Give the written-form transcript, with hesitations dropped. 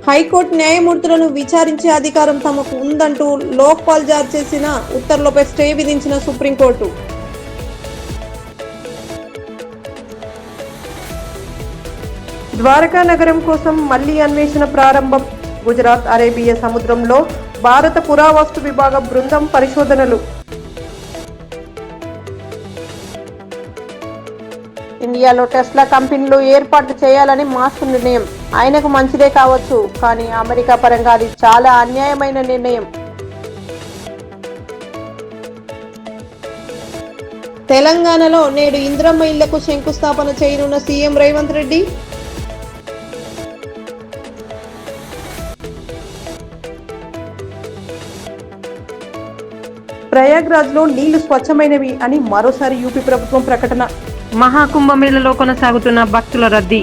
High court న్యాయమూర్తులను విచారించే అధికారం తమకు ఉందంటూ లోక్పాల్ జారీ చేసిన ఉత్తర్వులపై స్టే విధించిన సుప్రీంకోర్టు. ద్వారకా నగరం కోసం మళ్లీ అన్వేషణ ప్రారంభం. గుజరాత్ అరేబియా సముద్రంలో భారత పురావస్తు విభాగం బృందం పరిశోధనలు. ఇండియాలో టెస్లా కంపెనీలు ఏర్పాటు చేయాలని మాస్క్ నిర్ణయం. ఆయనకు మంచిదే కావచ్చు, కానీ అమెరికా పరంగా అది చాలా అన్యాయమైన నిర్ణయం. తెలంగాణలో నేడు ఇందిరమ్మ ఇళ్లకు శంకుస్థాపన చేయనున్న సీఎం రేవంత్ రెడ్డి. ప్రయాగ్రాజ్లో నీళ్లు స్వచ్ఛమైనవి అని మరోసారి యూపీ ప్రభుత్వం ప్రకటన. మహాకుంభమేళలో కొనసాగుతున్న భక్తుల రద్దీ.